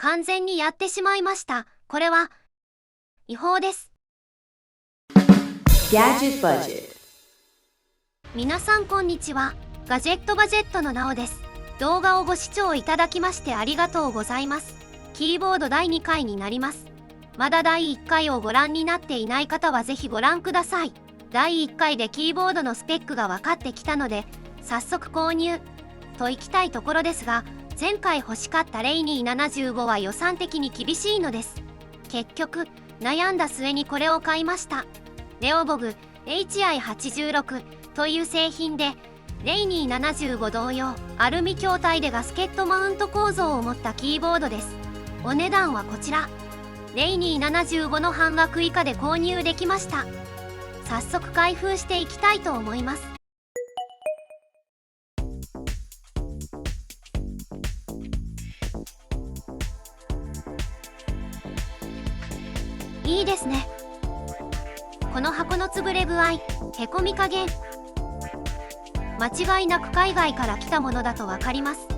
完全にやってしまいました。これは違法です。Gadget Budget。皆さんこんにちは。ガジェットバジェットのなおです。動画をご視聴いただきましてありがとうございます。キーボード第2回になります。まだ第1回をご覧になっていない方はぜひご覧ください。第1回でキーボードのスペックが分かってきたので、早速購入といきたいところですが、前回欲しかったレイニー75は予算的に厳しいのです。結局悩んだ末にこれを買いました。レオボグ HI86 という製品で、レイニー75同様アルミ筐体でガスケットマウント構造を持ったキーボードです。お値段はこちら。レイニー75の半額以下で購入できました。早速開封していきたいと思います。いいですね。この箱の潰れ具合、へこみ加減、間違いなく海外から来たものだとわかります。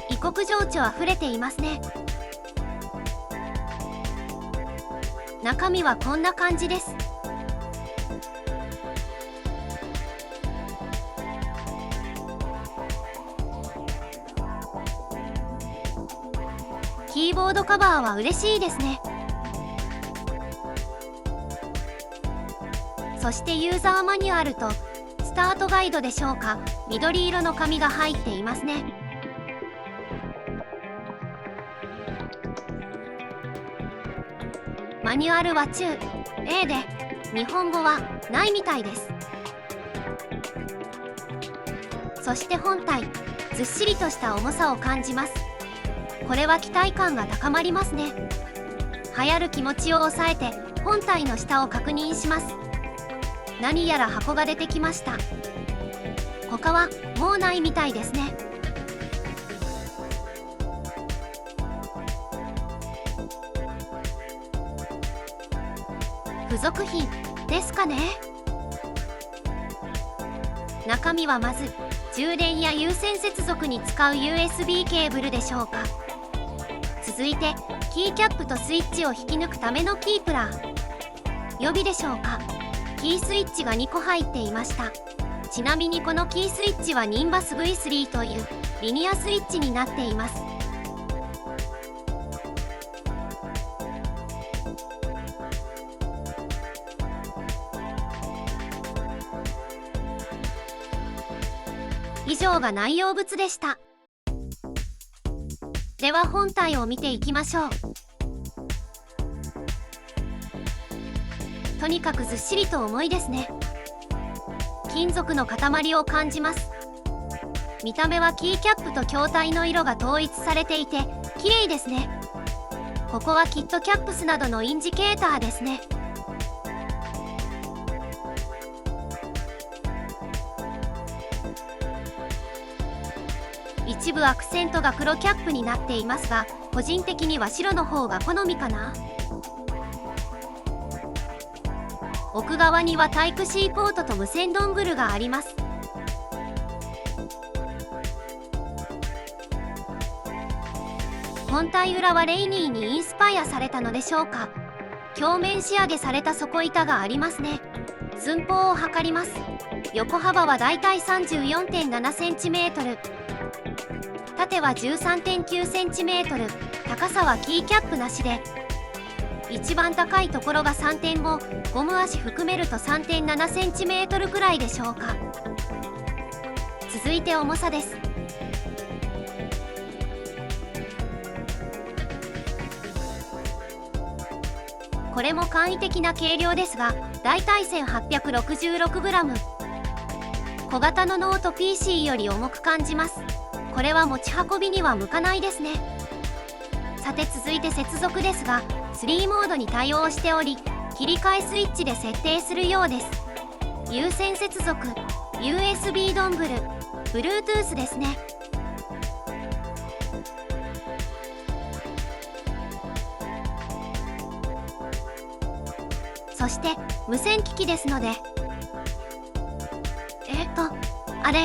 異国情緒あふれていますね。中身はこんな感じです。キーボードカバーは嬉しいですね。そしてユーザーマニュアルとスタートガイドでしょうか、緑色の紙が入っていますね。マニュアルは中英で、日本語はないみたいです。そして本体、ずっしりとした重さを感じます。これは期待感が高まりますね。流行る気持ちを抑えて本体の下を確認します。何やら箱が出てきました。他はもうないみたいですね。付属品ですかね。中身はまず充電や有線接続に使う USB ケーブルでしょうか。続いてキーキャップとスイッチを引き抜くためのキープラー、予備でしょうか。キースイッチが2個入っていました。ちなみにこのキースイッチはニンバス V3 というリニアスイッチになっています。以上が内容物でした。では本体を見ていきましょう。とにかくずっしりと重いですね。金属の塊を感じます。見た目はキーキャップと筐体の色が統一されていて綺麗ですね。ここはきっとキャップスなどのインジケーターですね。一部アクセントが黒キャップになっていますが、個人的には白の方が好みかな。奥側にはタイプ C ポートと無線ドングルがあります。本体裏はレイニーにインスパイアされたのでしょうか。鏡面仕上げされた底板がありますね。寸法を測ります。横幅はだいたい 34.7cm、縦は 13.9cm、高さはキーキャップなしで、一番高いところが 3.5、ゴム足含めると 3.7cm くらいでしょうか。続いて重さです。これも簡易的な軽量ですが、だいたい 1866g。小型のノート PC より重く感じます。これは持ち運びには向かないですね。さて続いて接続ですが、3モードに対応しており、切り替えスイッチで設定するようです。有線接続、USB ドングル、Bluetooth ですね。そして無線機器ですので、あれ？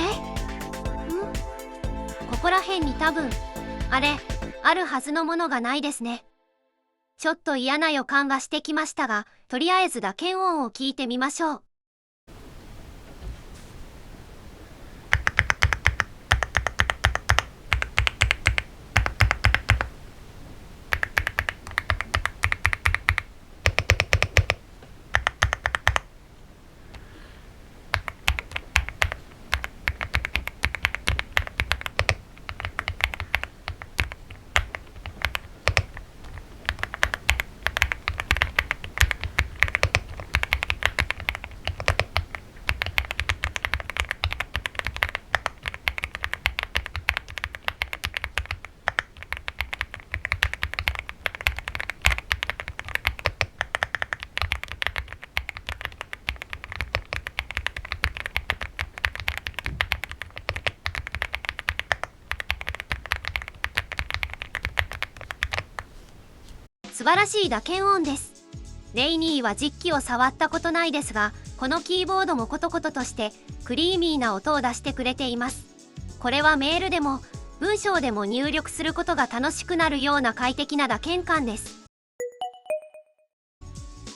ここら辺に多分あれ、あるはずのものがないですね。ちょっと嫌な予感がしてきましたが、とりあえず打鍵音を聞いてみましょう。素晴らしい打鍵音です。レイニーは実機を触ったことないですが、このキーボードもコトコトとしてクリーミーな音を出してくれています。これはメールでも文章でも入力することが楽しくなるような快適な打鍵感です。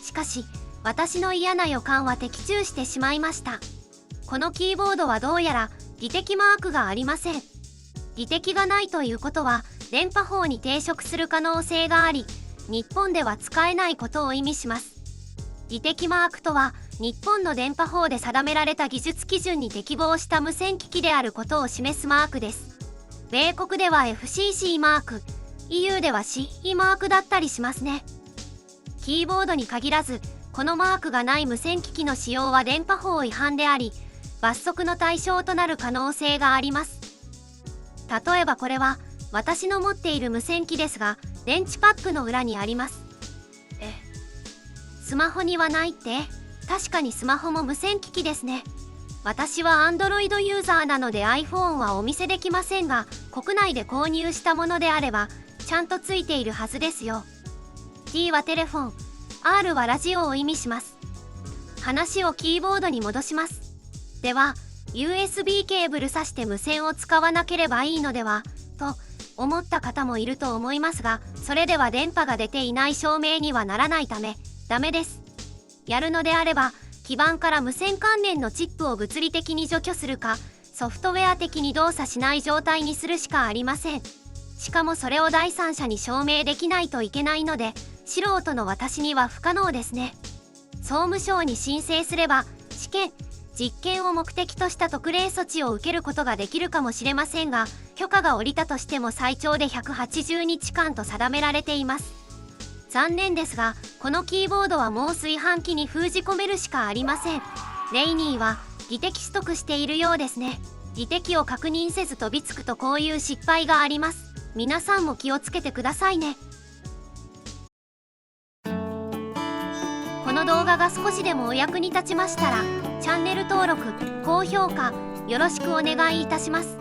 しかし、私の嫌な予感は的中してしまいました。このキーボードはどうやら技適マークがありません。技適がないということは電波法に抵触する可能性があり、日本では使えないことを意味します。技適マークとは、日本の電波法で定められた技術基準に適合した無線機器であることを示すマークです。米国では FCC マーク、EU では CE マークだったりしますね。キーボードに限らず、このマークがない無線機器の使用は電波法違反であり、罰則の対象となる可能性があります。例えばこれは、私の持っている無線機ですが、電池パックの裏にあります。スマホにはないって？確かにスマホも無線機器ですね。私は Android ユーザーなので iPhone はお見せできませんが、国内で購入したものであれば、ちゃんとついているはずですよ。T はテレフォン、R はラジオを意味します。話をキーボードに戻します。では、USB ケーブル挿して無線を使わなければいいのでは、と思った方もいると思いますが、それでは電波が出ていない証明にはならないため、ダメです。やるのであれば、基板から無線関連のチップを物理的に除去するか、ソフトウェア的に動作しない状態にするしかありません。しかもそれを第三者に証明できないといけないので、素人の私には不可能ですね。総務省に申請すれば、試験、実験を目的とした特例措置を受けることができるかもしれませんが、許可が下りたとしても最長で180日間と定められています。残念ですが、このキーボードはもう炊飯器に封じ込めるしかありません。レイニーは技適取得しているようですね。技適を確認せず飛びつくとこういう失敗があります。皆さんも気をつけてくださいね。この動画が少しでもお役に立ちましたら、チャンネル登録、高評価、よろしくお願いいたします。